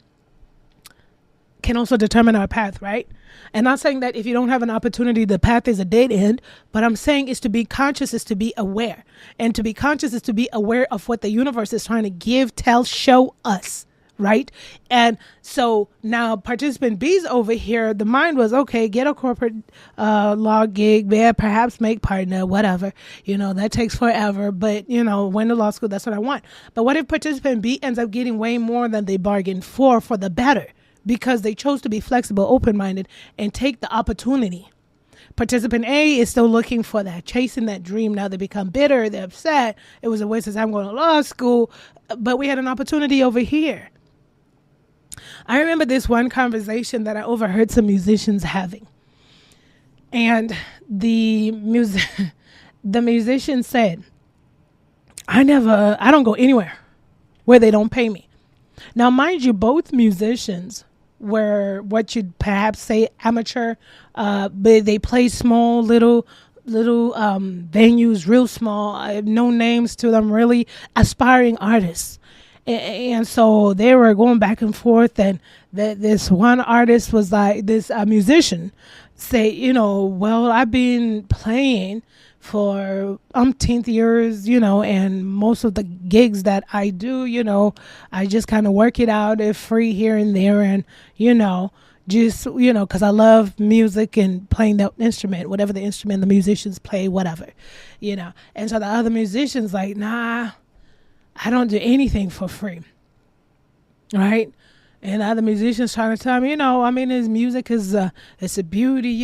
can also determine our path, right? And not saying that if you don't have an opportunity, the path is a dead end, but I'm saying is to be conscious is to be aware. And to be conscious is to be aware of what the universe is trying to give, tell, show us, right? And so now participant B's over here, the mind was, okay, get a corporate law gig, perhaps make partner, whatever, that takes forever, but went to law school, that's what I want. But what if participant B ends up getting way more than they bargained for the better, because they chose to be flexible, open-minded, and take the opportunity? Participant A is still looking for that, chasing that dream. Now they become bitter, they're upset. It was a waste of time going to law school, but we had an opportunity over here. I remember this one conversation that I overheard some musicians having. And the musician said, I don't go anywhere where they don't pay me. Now, mind you, both musicians were what you'd perhaps say amateur, but they play small little venues, real small. I have no names to them, really aspiring artists. And so they were going back and forth, and this one artist was like, this musician say, well, I've been playing for umpteenth years, and most of the gigs that I do, I just kind of work it out if free here and there, and just because I love music and playing the instrument, whatever the instrument the musicians play, whatever, and so the other musicians like, nah, I don't do anything for free, right? And other musicians trying to tell me, his music is it's a beauty,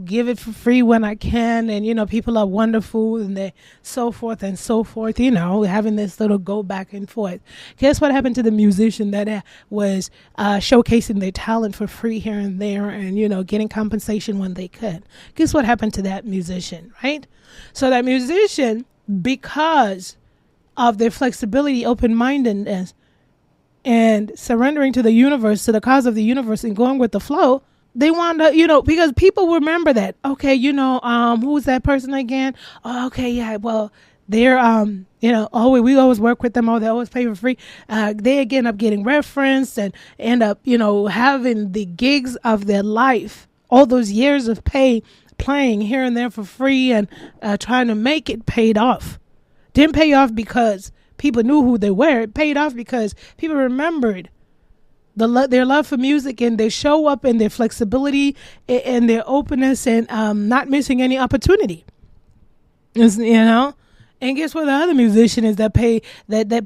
give it for free when I can, and people are wonderful, and they so forth and so forth, having this little go back and forth. Guess what happened to the musician that was showcasing their talent for free here and there, and getting compensation when they could? Guess what happened to that musician, right? So that musician, because of their flexibility, open-mindedness, and surrendering to the universe, to the cause of the universe, and going with the flow, they want to, because people remember that. Okay, who's that person again? Oh, okay, yeah, well, they're, we always work with them. Oh, they always pay for free. They again up getting referenced and end up, having the gigs of their life, all those years of playing here and there for free, and trying to make it paid off. Didn't pay off because people knew who they were. It paid off because people remembered their love for music, and they show up in their flexibility and their openness, and not missing any opportunity. And guess what? The other musician is that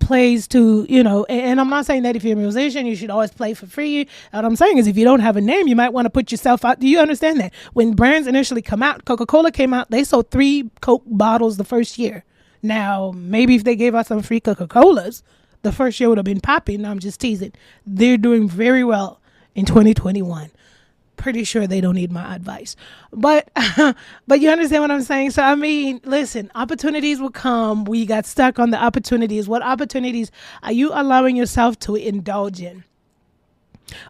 plays to, and I'm not saying that if you're a musician, you should always play for free. What I'm saying is, if you don't have a name, you might want to put yourself out. Do you understand that? When brands initially come out, Coca-Cola came out, they sold 3 Coke bottles the first year. Now, maybe if they gave us some free Coca-Colas, the first year would have been popping. No, I'm just teasing. They're doing very well in 2021. Pretty sure they don't need my advice. But you understand what I'm saying? So, listen, opportunities will come. We got stuck on the opportunities. What opportunities are you allowing yourself to indulge in?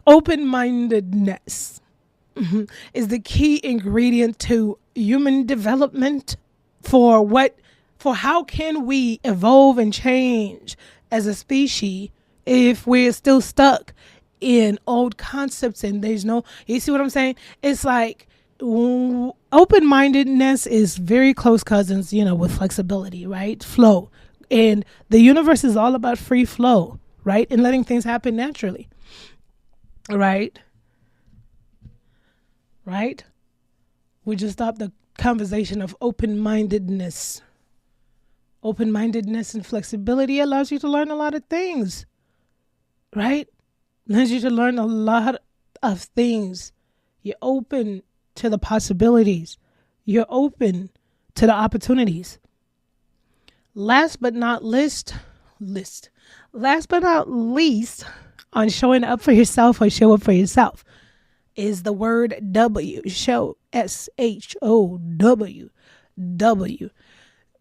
Open-mindedness is the key ingredient to human development. For how can we evolve and change as a species if we're still stuck in old concepts and there's no, you see what I'm saying? It's like open-mindedness is very close cousins, with flexibility, right? Flow. And the universe is all about free flow, right? And letting things happen naturally, right? Right? We just stopped the conversation of open-mindedness. Open-mindedness and flexibility allows you to learn a lot of things, right? Allows you to learn a lot of things. You're open to the possibilities. You're open to the opportunities. Last but not least, on showing up for yourself or show up for yourself is the word W. Show, SHOW. W.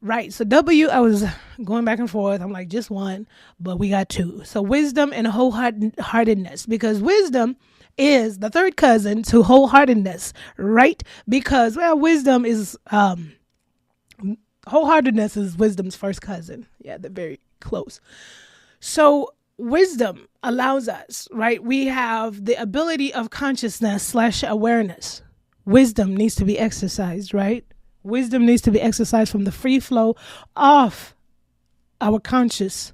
Right. So W, I was going back and forth. I'm like, just one, but we got 2. So wisdom and wholeheartedness, because wisdom is the third cousin to wholeheartedness, right? Because, wisdom is, wholeheartedness is wisdom's first cousin. Yeah, they're very close. So wisdom allows us, right? We have the ability of consciousness / awareness. Wisdom needs to be exercised, right? Wisdom needs to be exercised from the free flow of our conscious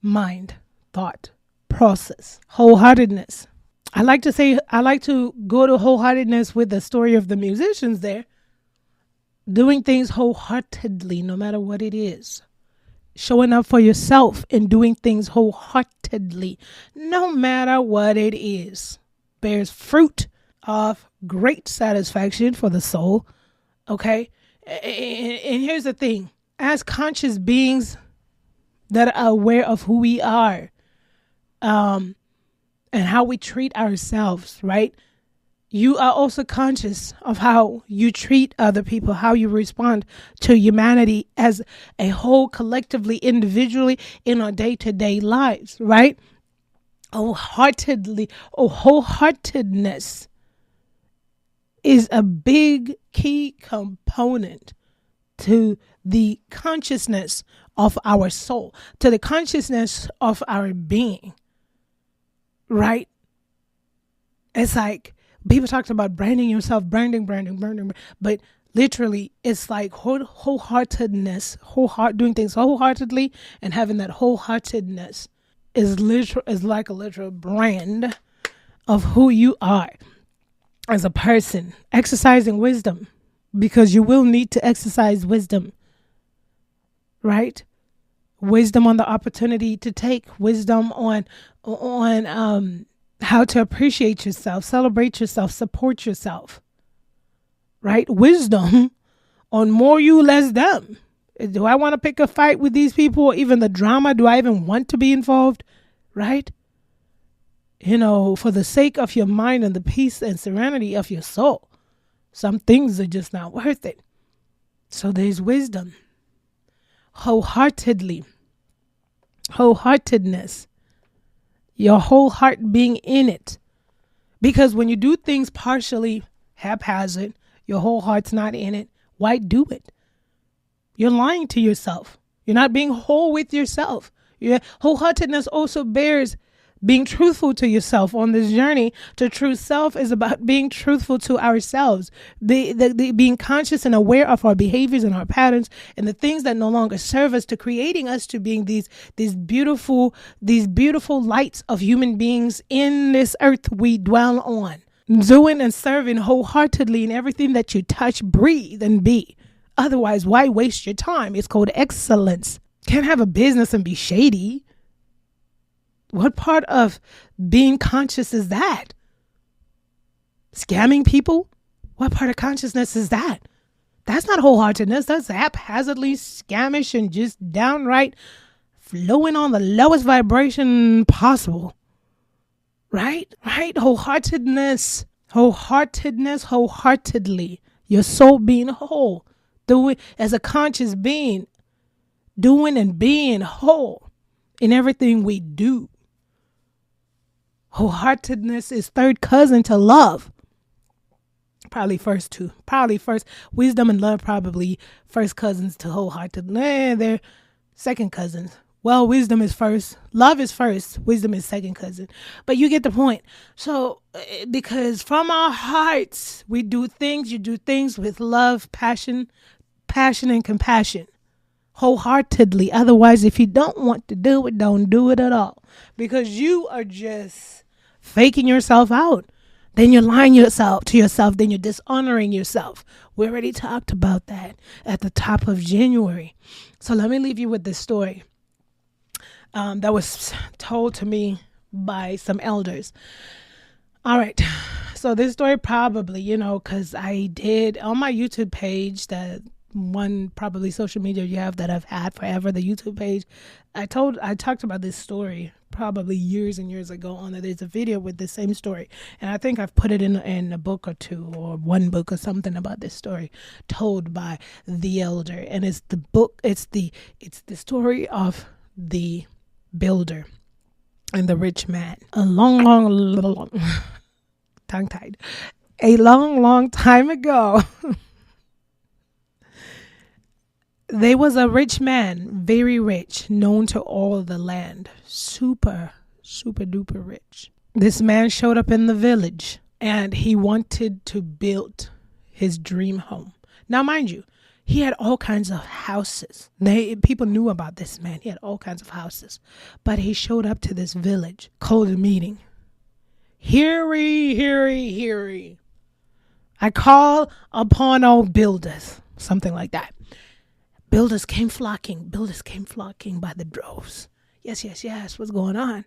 mind, thought, process, wholeheartedness. I like to go to wholeheartedness with the story of the musicians there, doing things wholeheartedly, no matter what it is. Showing up for yourself and doing things wholeheartedly, no matter what it is, bears fruit of great satisfaction for the soul. Okay. And here's the thing, as conscious beings that are aware of who we are, and how we treat ourselves, right? You are also conscious of how you treat other people, how you respond to humanity as a whole, collectively, individually, in our day-to-day lives, right? wholeheartedness is a big key component to the consciousness of our soul, to the consciousness of our being, right? It's like people talked about branding yourself, branding, but literally it's like wholeheartedness, doing things wholeheartedly and having that wholeheartedness is like a literal brand of who you are as a person. Exercising wisdom, because you will need to exercise wisdom, right? Wisdom on the opportunity to take, wisdom on how to appreciate yourself, celebrate yourself, support yourself, right? Wisdom on more you, less them. Do I want to pick a fight with these people, or even the drama? Do I even want to be involved, right? For the sake of your mind and the peace and serenity of your soul, some things are just not worth it. So there's wisdom. Wholeheartedness, your whole heart being in it. Because when you do things partially, haphazard, your whole heart's not in it, why do it? You're lying to yourself. You're not being whole with yourself. Your wholeheartedness also bears being truthful to yourself on this journey to true self. Is about being truthful to ourselves, the being conscious and aware of our behaviors and our patterns and the things that no longer serve us, to creating us to being these beautiful lights of human beings in this earth we dwell on, doing and serving wholeheartedly in everything that you touch, breathe, and be. Otherwise, why waste your time? It's called excellence. Can't have a business and be shady. What part of being conscious is that? Scamming people? What part of consciousness is that? That's not wholeheartedness. That's haphazardly scamish and just downright flowing on the lowest vibration possible. Right? Wholeheartedness, wholeheartedly. Your soul being whole. Doing as a conscious being. Doing and being whole in everything we do. Wholeheartedness is third cousin to love. Probably first. Wisdom and love probably first cousins to wholeheartedness. They're second cousins. Well, wisdom is first. Love is first. Wisdom is second cousin. But you get the point. So, because from our hearts, we do things. You do things with love, passion and compassion. Wholeheartedly. Otherwise, if you don't want to do it, don't do it at all. Because you are just faking yourself out. Then you're lying to yourself. Then you're dishonoring yourself. We already talked about that at the top of January. So let me leave you with this story that was told to me by some elders. All right. So this story probably, because I did on my YouTube page, that one probably social media you have that I've had forever, the YouTube page. I talked about this story probably years and years ago on that. There's a video with the same story, and I think I've put it in a book or two, or one book or something about this story told by the elder. And it's the story of the builder and the rich man. A long tongue-tied. A long time ago. There was a rich man, very rich, known to all the land. Super duper rich. This man showed up in the village and he wanted to build his dream home. Now, mind you, he had all kinds of houses. People knew about this man. He had all kinds of houses. But he showed up to this village, called a meeting. Hear ye. I call upon all builders. Something like that. Builders came flocking by the droves. Yes, what's going on?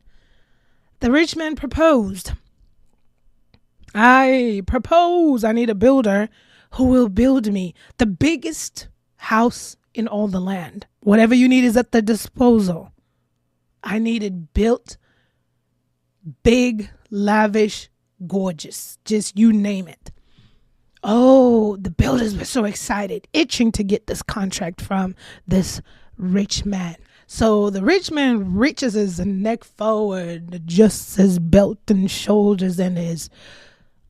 The rich man proposed. I need a builder who will build me the biggest house in all the land. Whatever you need is at the disposal. I need it built big, lavish, gorgeous. Just you name it. Oh, the builders were so excited, itching to get this contract from this rich man. So the rich man reaches his neck forward, adjusts his belt and shoulders, and his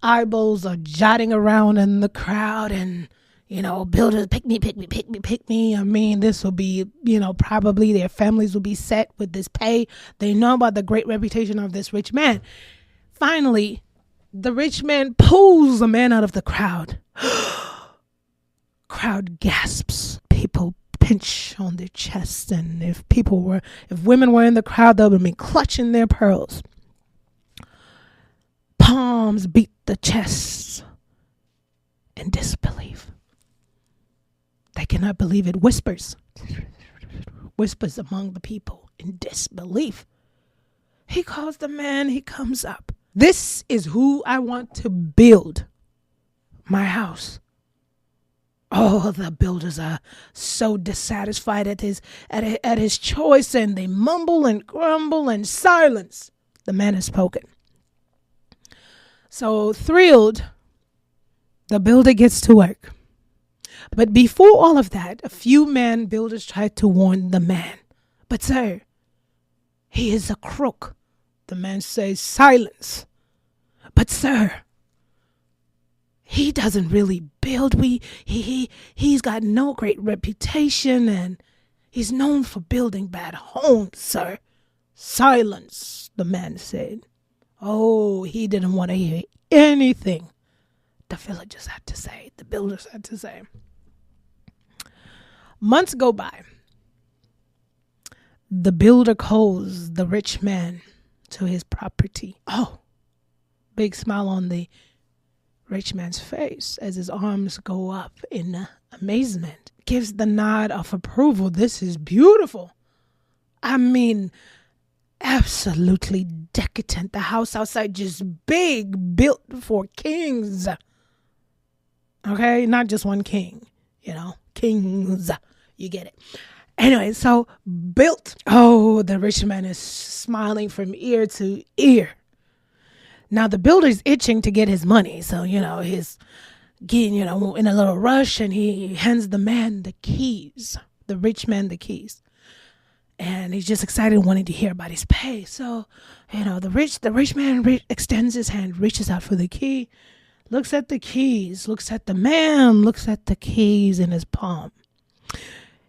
eyeballs are jotting around in the crowd. And, builders, pick me, pick me, pick me, pick me. I mean, this will be, probably their families will be set with this pay. They know about the great reputation of this rich man. Finally, the rich man pulls the man out of the crowd. Crowd gasps. People pinch on their chests, and if women were in the crowd, they would be clutching their pearls. Palms beat the chests in disbelief. They cannot believe it. Whispers among the people in disbelief. He calls the man. He comes up. This is who I want to build my house. Oh, the builders are so dissatisfied at his choice, and they mumble and grumble and silence. The man has spoken. So thrilled, the builder gets to work. But before all of that, a few builders tried to warn the man. But sir, he is a crook. The man says, silence. But sir, he doesn't really build. He's got no great reputation, and he's known for building bad homes, sir. Silence, the man said. Oh, he didn't want to hear anything the villagers had to say, the builders had to say. Months go by. The builder calls the rich man to his property. Oh, big smile on the rich man's face as his arms go up in amazement. Gives the nod of approval. This is beautiful. I mean, absolutely decadent. The house outside just big, built for kings. Okay, not just one king, kings. You get it. Anyway, so built. Oh, the rich man is smiling from ear to ear. Now the builder's itching to get his money, so he's getting in a little rush, and he hands the man the keys, the rich man the keys, and he's just excited, wanting to hear about his pay. So the rich man extends his hand, reaches out for the key, looks at the keys, looks at the man, looks at the keys in his palm.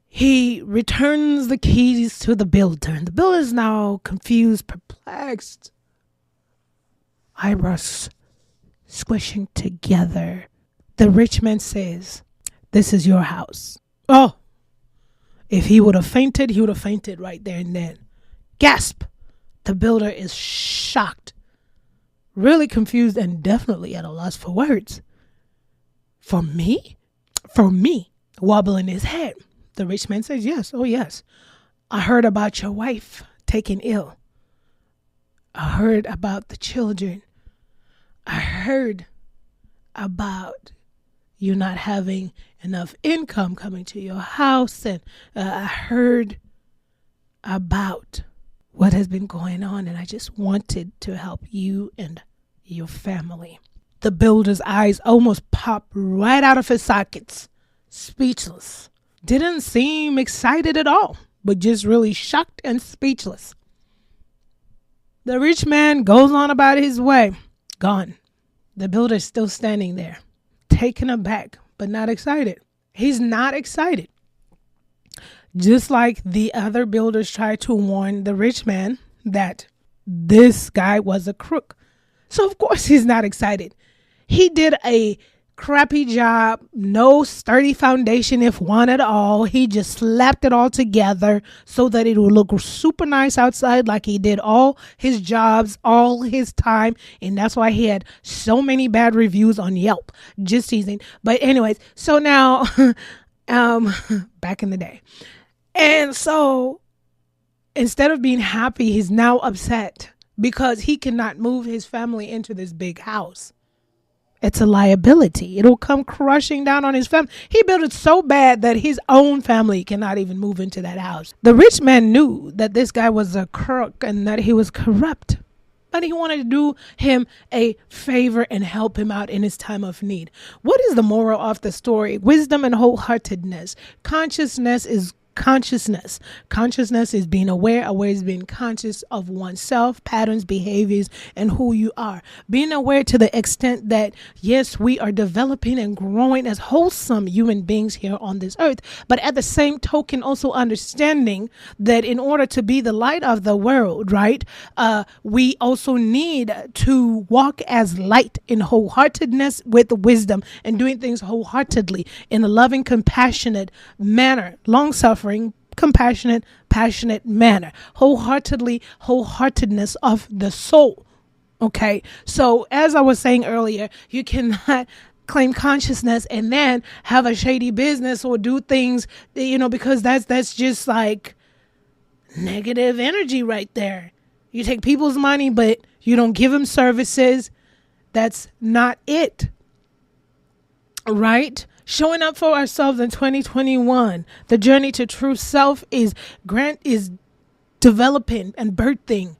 He returns the keys to the builder, and the builder is now confused, perplexed, eyebrows squishing together. The rich man says, "This is your house." Oh, if he would have fainted, he would have fainted right there and then. Gasp! The builder is shocked, really confused, and definitely at a loss for words. For me? For me? Wobbling his head. The rich man says, "Yes, oh yes. I heard about your wife taking ill. I heard about the children. I heard about you not having enough income coming to your house, and I heard about what has been going on, and I just wanted to help you and your family." The builder's eyes almost popped right out of his sockets, speechless. Didn't seem excited at all, but just really shocked and speechless. The rich man goes on about his way, gone. The builder's still standing there, taken aback, but not excited. He's not excited. Just like the other builders tried to warn the rich man that this guy was a crook. So of course he's not excited. He did a crappy job, no sturdy foundation, if one at all. He just slapped it all together so that it would look super nice outside, like he did all his jobs, all his time, and that's why he had so many bad reviews on Yelp. Just teasing. But anyways, so now, back in the day. And so instead of being happy, he's now upset because he cannot move his family into this big house. It's a liability. It'll come crushing down on his family. He built it so bad that his own family cannot even move into that house. The rich man knew that this guy was a crook and that he was corrupt, but he wanted to do him a favor and help him out in his time of need. What is the moral of the story? Wisdom and wholeheartedness. Consciousness is consciousness. Consciousness is being aware. Aware is being conscious of oneself, patterns, behaviors, and who you are. Being aware to the extent that, yes, we are developing and growing as wholesome human beings here on this earth, but at the same token, also understanding that in order to be the light of the world, right, we also need to walk as light in wholeheartedness with wisdom and doing things wholeheartedly in a loving, compassionate manner, long-suffering, compassionate, passionate manner, wholeheartedness of the soul. Okay, so as I was saying earlier, you cannot claim consciousness and then have a shady business or do things, because that's just like negative energy right there. You take people's money, but you don't give them services. That's not it. Right? Showing up for ourselves in 2021. The journey to true self is developing and birthing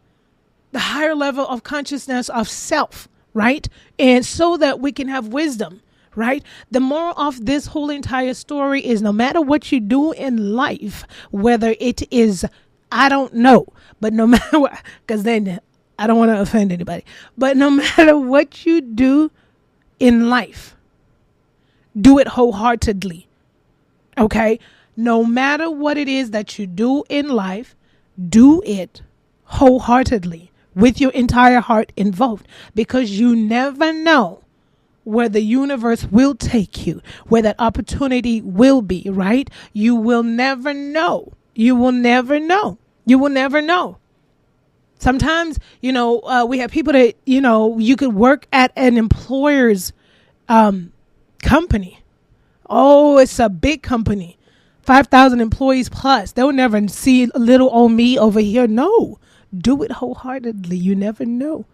the higher level of consciousness of self, right? And so that we can have wisdom, right? The moral of this whole entire story is no matter what you do in life, whether it is, I don't know, but no matter what, because then I don't want to offend anybody, but no matter what you do in life, do it wholeheartedly. Okay? No matter what it is that you do in life, do it wholeheartedly with your entire heart involved, because you never know where the universe will take you, where that opportunity will be, right? You will never know. You will never know. You will never know. Sometimes, we have people that, you could work at an employer's company. Oh, it's a big company. 5,000 employees plus. They'll never see little old me over here. No, do it wholeheartedly. You never know.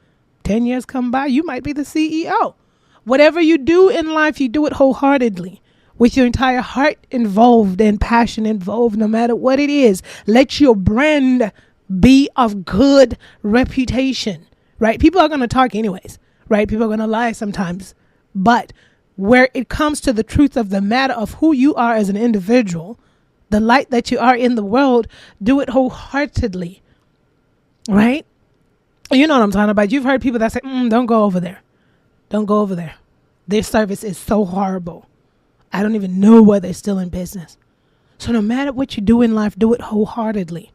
10 years come by, you might be the CEO. Whatever you do in life, you do it wholeheartedly with your entire heart involved and passion involved, no matter what it is. Let your brand be of good reputation, right? People are going to talk anyways, right? People are going to lie sometimes, but where it comes to the truth of the matter of who you are as an individual, the light that you are in the world, do it wholeheartedly, right? You know what I'm talking about. You've heard people that say, don't go over there. Don't go over there. Their service is so horrible. I don't even know why they're still in business. So no matter what you do in life, do it wholeheartedly.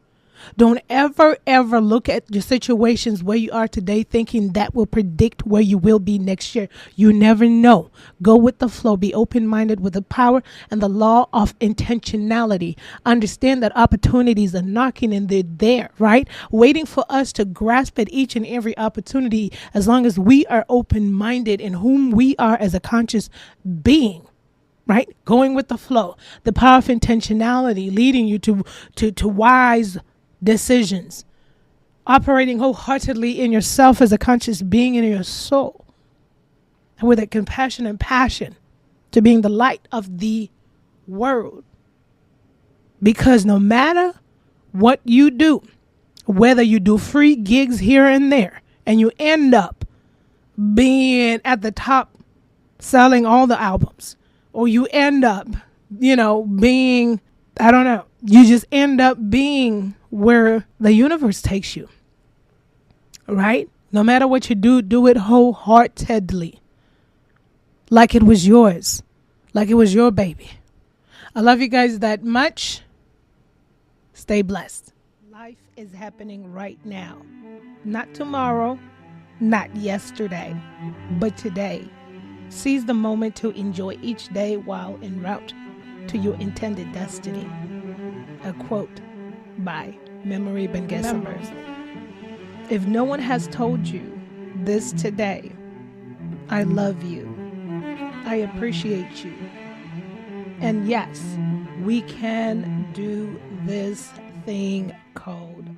Don't ever look at your situations where you are today thinking that will predict where you will be next year. You never know. Go with the flow. Be open-minded with the power and the law of intentionality. Understand that opportunities are knocking and they're there, right? Waiting for us to grasp at each and every opportunity as long as we are open-minded in whom we are as a conscious being. Right? Going with the flow. The power of intentionality leading you to wise decisions, operating wholeheartedly in yourself as a conscious being in your soul, and with a compassion and passion to being the light of the world. Because no matter what you do, whether you do free gigs here and there, and you end up being at the top selling all the albums, or you end up, being, I don't know, you just end up being where the universe takes you, right? No matter what you do, do it wholeheartedly, like it was yours, like it was your baby. I love you guys that much. Stay blessed. Life is happening right now, not tomorrow, not yesterday, but today. Seize the moment to enjoy each day while en route to your intended destiny. A quote by Memory Ben-Gessemer. If no one has told you this today, I love you. I appreciate you. And yes, we can do this thing called